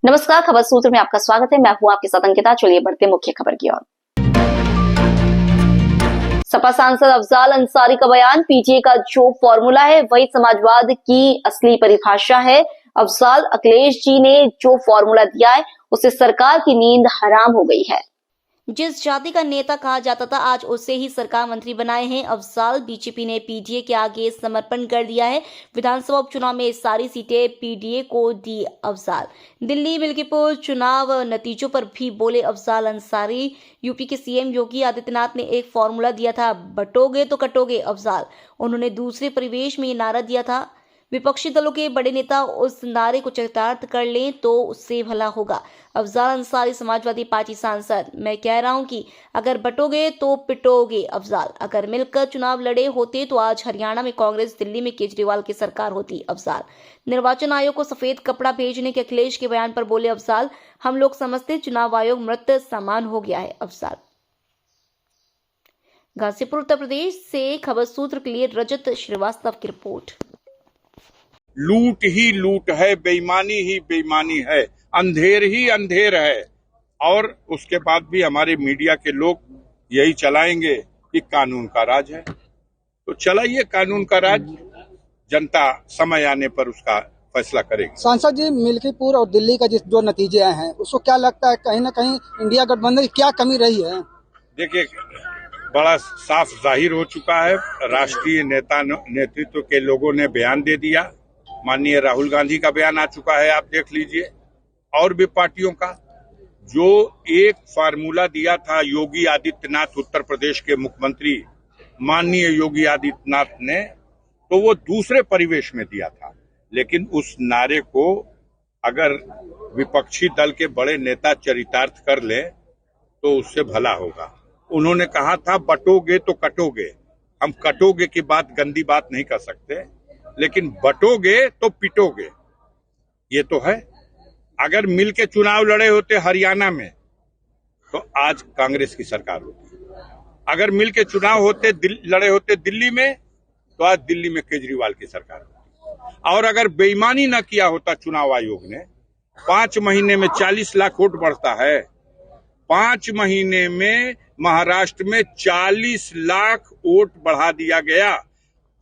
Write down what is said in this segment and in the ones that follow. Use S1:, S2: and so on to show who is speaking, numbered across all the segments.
S1: नमस्कार, खबर सूत्र में आपका स्वागत है। मैं हूं आपके साथ अंकिता। चलिए बढ़ते मुख्य खबर की ओर। सपा सांसद अफजाल अंसारी का बयान, पीटीए का जो फॉर्मूला है वही समाजवाद की असली परिभाषा है। अफजाल, अखिलेश जी ने जो फॉर्मूला दिया है उससे सरकार की नींद हराम हो गई है।
S2: जिस जाति का नेता कहा जाता था आज उसे ही सरकार मंत्री बनाए हैं अफजाल। बीजेपी ने पीडीए के आगे समर्पण कर दिया है। विधानसभा उपचुनाव में सारी सीटें पीडीए को दी अफजाल। दिल्ली मिल्कीपुर चुनाव नतीजों पर भी बोले अफजाल अंसारी। यूपी के सीएम योगी आदित्यनाथ ने एक फॉर्मूला दिया था, बटोगे तो कटोगे अफजाल। उन्होंने दूसरे परिवेश में ये नारा दिया था, विपक्षी दलों के बड़े नेता उस नारे को चरितार्थ कर लें तो उससे भला होगा। अफजाल अंसारी समाजवादी पार्टी सांसद, मैं कह रहा हूं कि अगर बटोगे तो पिटोगे अफजाल। अगर मिलकर चुनाव लड़े होते तो आज हरियाणा में कांग्रेस, दिल्ली में केजरीवाल की सरकार होती अफजाल। निर्वाचन आयोग को सफेद कपड़ा भेजने के अखिलेश के बयान पर बोले अफजाल, हम लोग समझते चुनाव आयोग मृत समान हो गया है अफजाल। गाजीपुर उत्तर प्रदेश से खबर सूत्र के लिए रजत श्रीवास्तव की रिपोर्ट।
S3: लूट ही लूट है, बेईमानी ही बेईमानी है, अंधेर ही अंधेर है। और उसके बाद भी हमारे मीडिया के लोग यही चलाएंगे कि कानून का राज है। तो चलाइए कानून का राज, जनता समय आने पर उसका फैसला करेगी।
S4: सांसद जी, मिल्कीपुर और दिल्ली का जो नतीजे आए हैं उसको क्या लगता है, कहीं ना कहीं इंडिया गठबंधन की क्या कमी रही है? देखिए,
S3: बड़ा साफ जाहिर हो चुका है। राष्ट्रीय नेतृत्व के लोगों ने बयान दे दिया। माननीय राहुल गांधी का बयान आ चुका है, आप देख लीजिए। और भी पार्टियों का जो एक फार्मूला दिया था योगी आदित्यनाथ, उत्तर प्रदेश के मुख्यमंत्री माननीय योगी आदित्यनाथ ने, तो वो दूसरे परिवेश में दिया था। लेकिन उस नारे को अगर विपक्षी दल के बड़े नेता चरितार्थ कर ले तो उससे भला होगा। उन्होंने कहा था बटोगे तो कटोगे। हम कटोगे की बात, गंदी बात नहीं कर सकते, लेकिन बटोगे तो पिटोगे, ये तो है। अगर मिल के चुनाव लड़े होते हरियाणा में तो आज कांग्रेस की सरकार होती। अगर मिल के चुनाव लड़े होते दिल्ली में तो आज दिल्ली में केजरीवाल की सरकार होती। और अगर बेईमानी न किया होता चुनाव आयोग ने, 5 महीने में 40 लाख वोट बढ़ता है। 5 महीने में महाराष्ट्र में 40 लाख वोट बढ़ा दिया गया।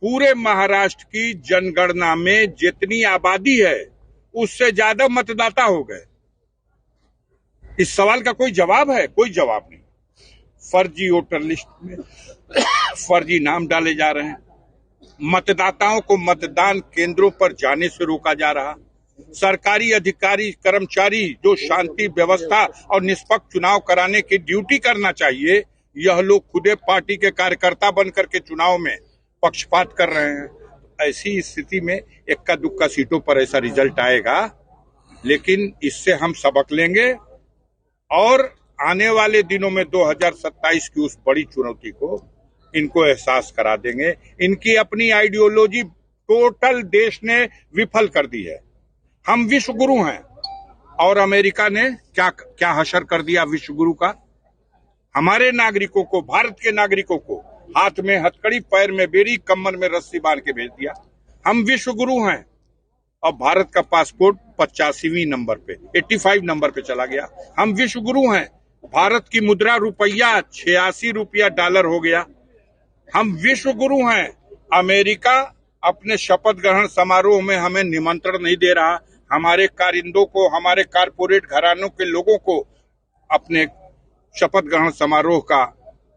S3: पूरे महाराष्ट्र की जनगणना में जितनी आबादी है उससे ज्यादा मतदाता हो गए। इस सवाल का कोई जवाब है? कोई जवाब नहीं। फर्जी वोटर लिस्ट में फर्जी नाम डाले जा रहे हैं। मतदाताओं को मतदान केंद्रों पर जाने से रोका जा रहा। सरकारी अधिकारी कर्मचारी जो शांति व्यवस्था और निष्पक्ष चुनाव कराने की ड्यूटी करना चाहिए, यह लोग खुदे पार्टी के कार्यकर्ता बनकर के चुनाव में पक्षपात कर रहे हैं। ऐसी स्थिति में इक्का दुक्का सीटों पर ऐसा रिजल्ट आएगा, लेकिन इससे हम सबक लेंगे और आने वाले दिनों में 2027 की उस बड़ी चुनौती को इनको एहसास करा देंगे। इनकी अपनी आइडियोलॉजी टोटल देश ने विफल कर दी है। हम विश्व गुरु हैं और अमेरिका ने क्या हशर कर दिया विश्व गुरु का। हमारे नागरिकों को, भारत के नागरिकों को हाथ में हथकड़ी, पैर में बेड़ी, कमर में रस्सी बांध के भेज दिया। हम विश्व गुरु हैं और भारत का पासपोर्ट 85वीं नंबर पे, 85 नंबर पे चला गया। हम विश्व गुरु हैं। भारत की मुद्रा रुपया 86 रुपया डॉलर हो गया। हम विश्व गुरु हैं। अमेरिका अपने शपथ ग्रहण समारोह में हमें निमंत्रण नहीं दे रहा। हमारे कारिंदों को, हमारे कारपोरेट घरानों के लोगों को अपने शपथ ग्रहण समारोह का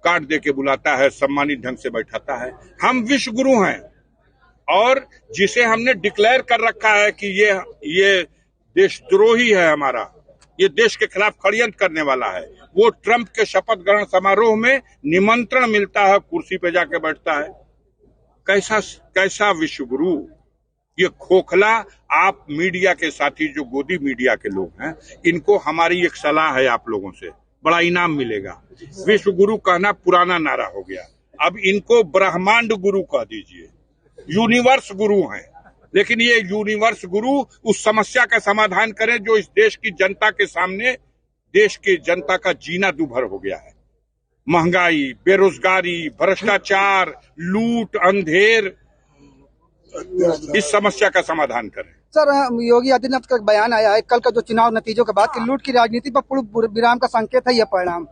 S3: कार्ड दे के बुलाता है, सम्मानित ढंग से बैठाता है। हम विश्व गुरु हैं और जिसे हमने डिक्लेयर कर रखा है कि ये देशद्रोही है हमारा, ये देश के खिलाफ षड्यंत्र करने वाला है, वो ट्रंप के शपथ ग्रहण समारोह में निमंत्रण मिलता है, कुर्सी पे जाके बैठता है। कैसा विश्व गुरु? ये खोखला। आप मीडिया के साथी जो गोदी मीडिया के लोग हैं, इनको हमारी एक सलाह है, आप लोगों से बड़ा इनाम मिलेगा। विश्व गुरु कहना पुराना नारा हो गया, अब इनको ब्रह्मांड गुरु कह दीजिए। यूनिवर्स गुरु हैं, लेकिन ये यूनिवर्स गुरु उस समस्या का समाधान करें जो इस देश की जनता के सामने, देश की जनता का जीना दूभर हो गया है। महंगाई, बेरोजगारी, भ्रष्टाचार, लूट, अंधेर, इस समस्या का समाधान करें।
S4: सर योगी आदित्यनाथ का बयान आया है कल का जो चुनाव नतीजों के बाद कि लूट की राजनीति पर पूर्ण विराम का संकेत है यह परिणाम।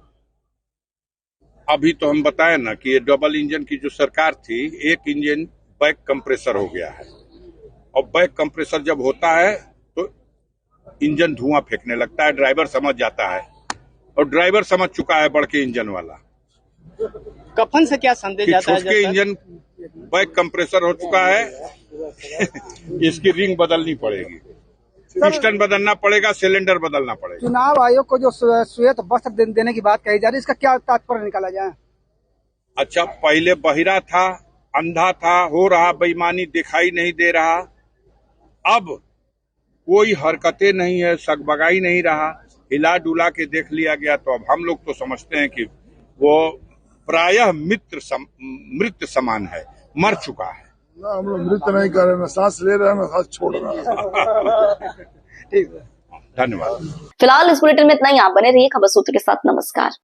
S3: अभी तो हम बताए ना कि ये डबल इंजन की जो सरकार थी, एक इंजन बैक कंप्रेसर हो गया है और बैक कंप्रेसर जब होता है तो इंजन धुआं फेंकने लगता है, ड्राइवर समझ जाता है और ड्राइवर समझ चुका है बड़के इंजन वाला
S5: कफन से क्या संदेश जाता है?
S3: छोटे इंजन बैक कंप्रेसर हो चुका है इसकी रिंग बदलनी पड़ेगी, पिस्टन बदलना पड़ेगा, सिलेंडर बदलना पड़ेगा।
S4: चुनाव आयोग को जो श्वेत वस्त्र देने की बात कही जा रही है, इसका क्या तात्पर्य निकाला जाए?
S3: अच्छा, पहले बहिरा था, अंधा था, हो रहा बेईमानी दिखाई नहीं दे रहा, अब कोई हरकतें नहीं है, सगबगाई नहीं रहा, हिला डुला के देख लिया गया, तो अब हम लोग तो समझते हैं कि वो प्रायः मृत समान है, मर चुका है।
S6: ना हम लोग नृत्य नहीं कर रहे, ना सांस ले रहे हैं, ना सांस छोड़ रहे हैं।
S4: ठीक है,
S3: धन्यवाद।
S1: फिलहाल इस बुलेटिन में इतना ही। आप बने रहिए खबर सूत्र के साथ। नमस्कार।